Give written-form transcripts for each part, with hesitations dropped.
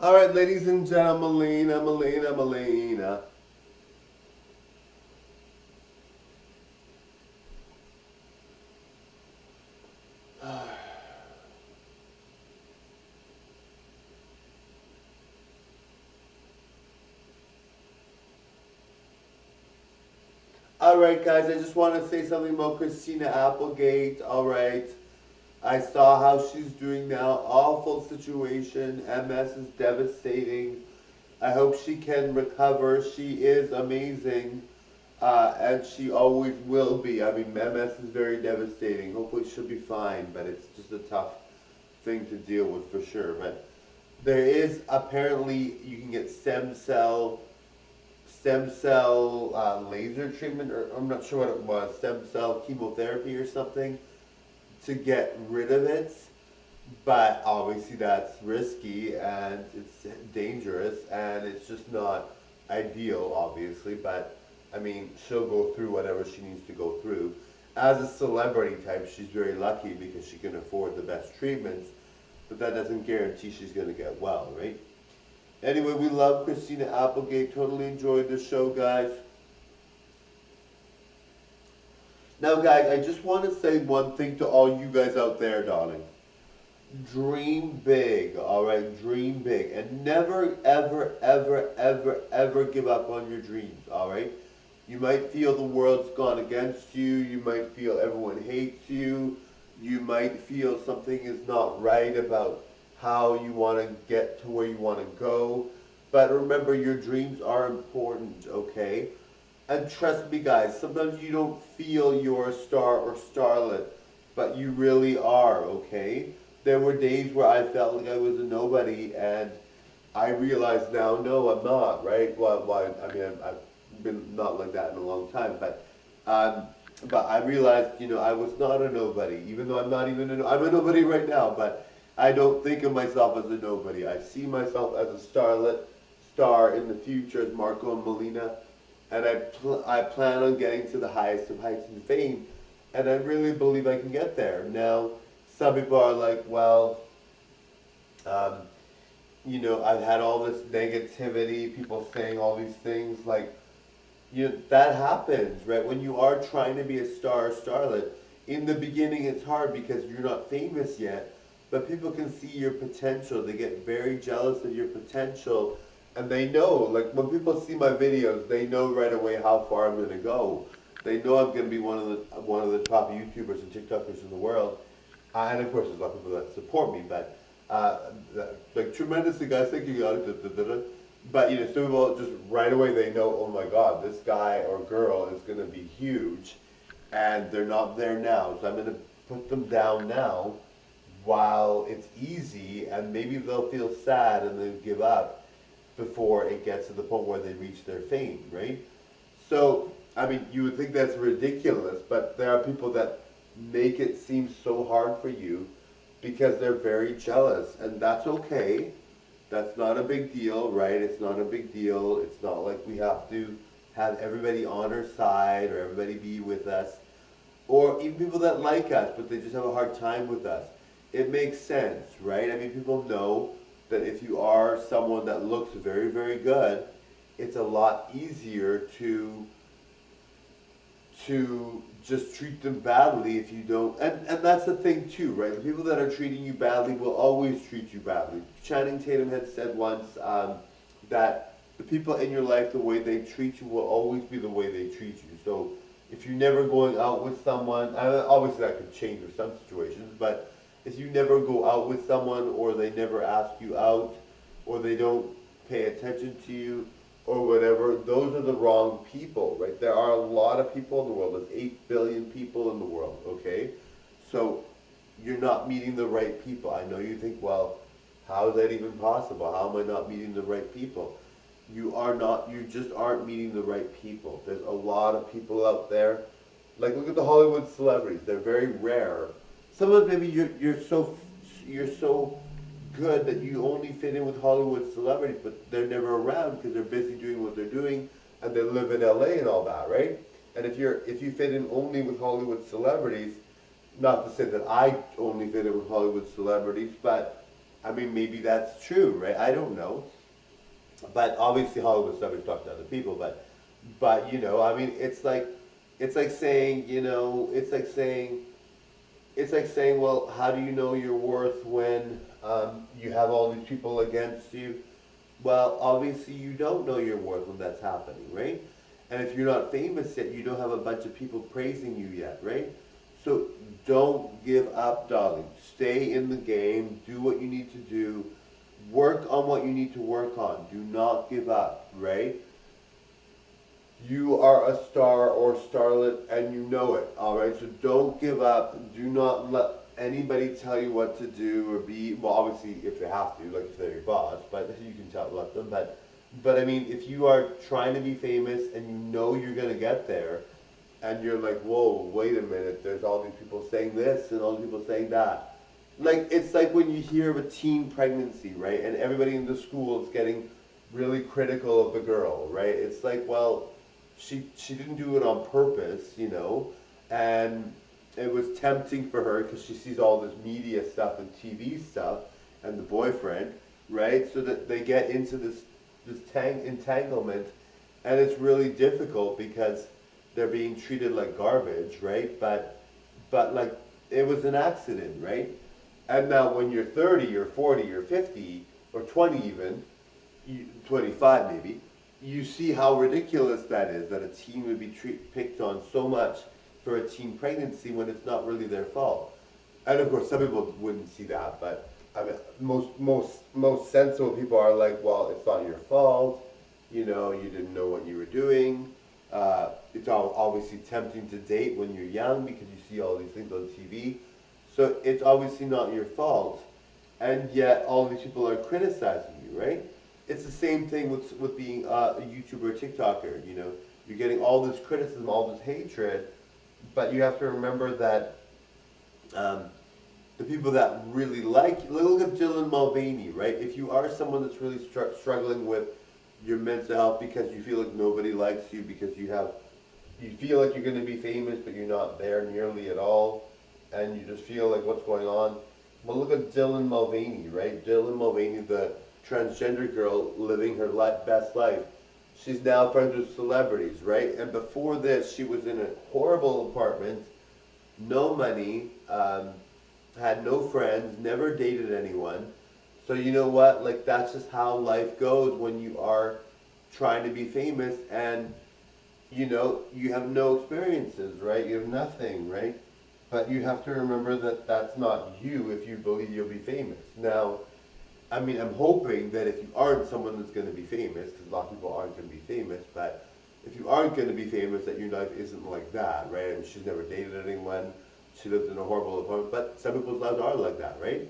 All right, ladies and gentlemen, Melina. All right, guys, I just want to say something about Christina Applegate. All right, I saw how she's doing now. Awful situation. MS is devastating. I hope she can recover. She is amazing, and she always will be. I mean, MS is very devastating. Hopefully, she'll be fine, but it's just a tough thing to deal with for sure. But there is apparently you can get stem cell laser treatment, or I'm not sure what it was, stem cell chemotherapy or something to get rid of it. But obviously that's risky and it's dangerous and it's just not ideal, obviously. But I mean, she'll go through whatever she needs to go through. As a celebrity type, she's very lucky because she can afford the best treatments, but that doesn't guarantee she's going to get well, right? Anyway, we love Christina Applegate. Totally enjoyed the show, guys. Now, guys, I just want to say one thing to all you guys out there, darling. Dream big, all right? Dream big. And never, ever, ever, ever, ever give up on your dreams, all right? You might feel the world's gone against you. You might feel everyone hates you. You might feel something is not right about how you want to get to where you want to go. But remember, your dreams are important, okay? And trust me, guys, sometimes you don't feel you're a star or starlet, but you really are, okay? There were days where I felt like I was a nobody, and I realize now, no, I'm not, right? Well, I mean, I've been not like that in a long time, um, but I realized, I was not a nobody, even though I'm not even I'm a nobody right now, but I don't think of myself as a nobody. I see myself as a star in the future as Marco and Melina, and I plan on getting to the highest of heights in fame, and I really believe I can get there. Now, some people are like, well, um, I've had all this negativity, people saying all these things, like, that happens, right? When you are trying to be a star or starlet, in the beginning it's hard because you're not famous yet, but people can see your potential. They get very jealous of your potential, and they know, like when people see my videos, they know right away how far I'm gonna go. They know I'm gonna be one of the top YouTubers and TikTokers in the world, and of course there's a lot of people that support me, but like tremendously, guys, thank you guys. Da, da, da, da. But some people just right away they know, oh my God, this guy or girl is gonna be huge, and they're not there now, so I'm gonna put them down now while it's easy, and maybe they'll feel sad and they'll give up before it gets to the point where they reach their fame, right? So, I mean, you would think that's ridiculous, but there are people that make it seem so hard for you because they're very jealous, and that's okay. That's not a big deal, right? It's not a big deal. It's not like we have to have everybody on our side or everybody be with us, or even people that like us, but they just have a hard time with us. It makes sense, right? I mean, people know that if you are someone that looks very, very good, it's a lot easier to just treat them badly if you don't. And that's the thing too, right? The people that are treating you badly will always treat you badly. Channing Tatum had said once that the people in your life, the way they treat you will always be the way they treat you. So if you're never going out with someone, obviously that could change for some situations, but if you never go out with someone, or they never ask you out, or they don't pay attention to you, or whatever, those are the wrong people, right? There are a lot of people in the world. There's 8 billion people in the world, okay? So you're not meeting the right people. I know you think, well, how is that even possible? How am I not meeting the right people? You are not, you just aren't meeting the right people. There's a lot of people out there. Like, look at the Hollywood celebrities. They're very rare. Some of them, maybe you're so good that you only fit in with Hollywood celebrities, but they're never around because they're busy doing what they're doing, and they live in LA and all that, right? And if you fit in only with Hollywood celebrities, not to say that I only fit in with Hollywood celebrities, but I mean, maybe that's true, right? I don't know. But obviously Hollywood stuff is talking to other people, but you know, I mean, it's like saying, you know, it's like saying, well, how do you know your worth when you have all these people against you? Well, obviously you don't know your worth when that's happening, right? And if you're not famous yet, you don't have a bunch of people praising you yet, right? So don't give up, darling. Stay in the game. Do what you need to do. Work on what you need to work on. Do not give up, right? You are a star or starlet and you know it, all right? So don't give up. Do not let anybody tell you what to do or be, well, obviously if they have to, like if they're your boss, but you can let them. But I mean, if you are trying to be famous and you know you're going to get there and you're like, whoa, wait a minute, there's all these people saying this and all these people saying that. Like, it's like when you hear of a teen pregnancy, right? And everybody in the school is getting really critical of the girl, right? It's like, well, she didn't do it on purpose, you know, and it was tempting for her because she sees all this media stuff and TV stuff and the boyfriend, right? So that they get into this entanglement, and it's really difficult because they're being treated like garbage, right? But like it was an accident, right? And now when you're 30 or 40 or 50 or 20 even, 25 maybe, you see how ridiculous that is, that a teen would be picked on so much for a teen pregnancy when it's not really their fault. And of course, some people wouldn't see that, but I mean, most sensible people are like, well, it's not your fault. You know, you didn't know what you were doing. It's obviously tempting to date when you're young because you see all these things on TV. So it's obviously not your fault, and yet all these people are criticizing you, right? It's the same thing with being a YouTuber or TikToker, you know. You're getting all this criticism, all this hatred, but you have to remember that the people that really like you, look at Dylan Mulvaney, right? If you are someone that's really struggling with your mental health because you feel like nobody likes you, because you feel like you're going to be famous, but you're not there nearly at all, and you just feel like what's going on. Well, look at Dylan Mulvaney, right? Dylan Mulvaney, the transgender girl living her best life. She's now friends with celebrities, right? And before this, she was in a horrible apartment, no money, had no friends, never dated anyone. So you know what? Like, that's just how life goes when you are trying to be famous and, you know, you have no experiences, right? You have nothing, right? But you have to remember that that's not you if you believe you'll be famous. Now, I mean, I'm hoping that if you aren't someone that's going to be famous, because a lot of people aren't going to be famous, but if you aren't going to be famous, that your life isn't like that, right? I mean, she's never dated anyone. She lived in a horrible apartment, but some people's lives are like that, right?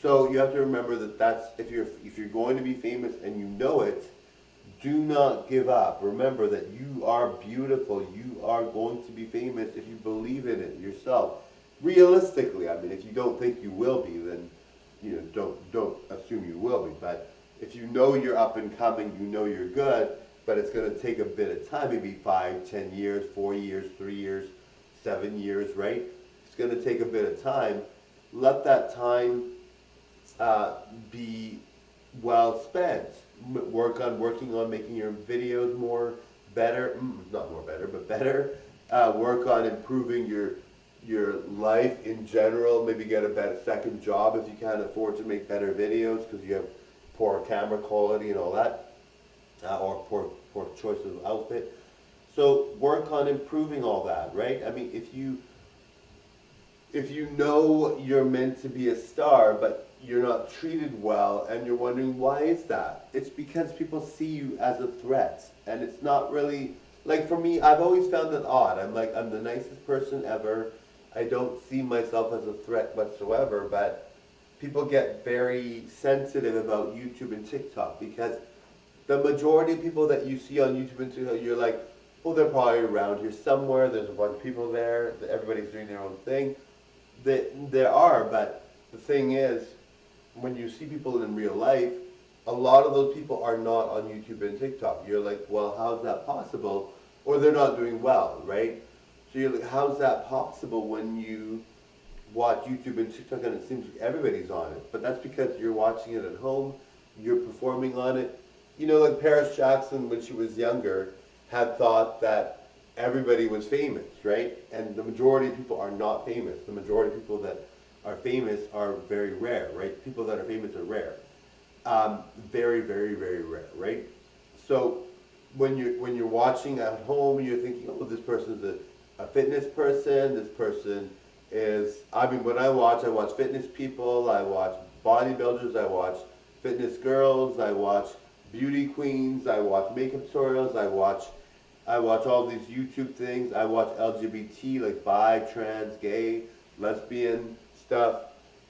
So you have to remember that if you're going to be famous and you know it, do not give up. Remember that you are beautiful. You are going to be famous if you believe in it yourself. Realistically, I mean, if you don't think you will be, then you know don't assume you will be. But if you know you're up and coming, you know you're good, but it's going to take a bit of time, maybe 5, 10 years, 4 years, 3 years, 7 years, right? It's going to take a bit of time. Let that time be well spent. Working on making your videos better, not more better, but better. Work on improving your life in general. Maybe get a better second job if you can't afford to make better videos because you have poor camera quality and all that, or poor choice of outfit. So work on improving all that, right? I mean, if you know you're meant to be a star, but you're not treated well, and you're wondering why is that? It's because people see you as a threat, and it's not really, like for me, I've always found it odd. I'm the nicest person ever. I don't see myself as a threat whatsoever, but people get very sensitive about YouTube and TikTok because the majority of people that you see on YouTube and TikTok, you're like, well, they're probably around here somewhere. There's a bunch of people there. Everybody's doing their own thing. There are, but the thing is, when you see people in real life, a lot of those people are not on YouTube and TikTok. You're like, well, how's that possible? Or they're not doing well, right? So you're like, how's that possible when you watch YouTube and TikTok and it seems like everybody's on it. But that's because you're watching it at home, you're performing on it. You know, like Paris Jackson, when she was younger, had thought that everybody was famous, right? And the majority of people are not famous. The majority of people that are famous are very rare, right? People that are famous are rare. Very, very, very rare, right? So when you're watching at home, you're thinking, oh, this person's a fitness person. This person is. I mean, when I watch fitness people. I watch bodybuilders. I watch fitness girls. I watch beauty queens. I watch makeup tutorials. I watch all these YouTube things. I watch LGBT, like bi, trans, gay, lesbian stuff.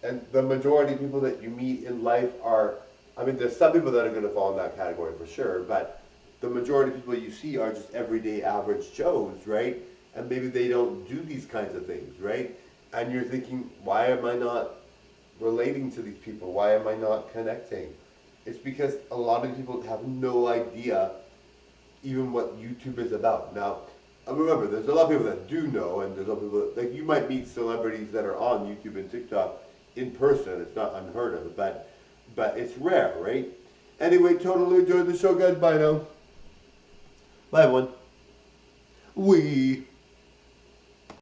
And the majority of people that you meet in life are, I mean, there's some people that are going to fall in that category for sure, but the majority of people you see are just everyday average Joes, right? And maybe they don't do these kinds of things, right? And you're thinking, why am I not relating to these people? Why am I not connecting? It's because a lot of people have no idea even what YouTube is about. Now, remember, there's a lot of people that do know, and there's a lot of people that, like, you might meet celebrities that are on YouTube and TikTok in person. It's not unheard of, but it's rare, right? Anyway, totally enjoyed the show, guys. Bye now. Bye, everyone. We.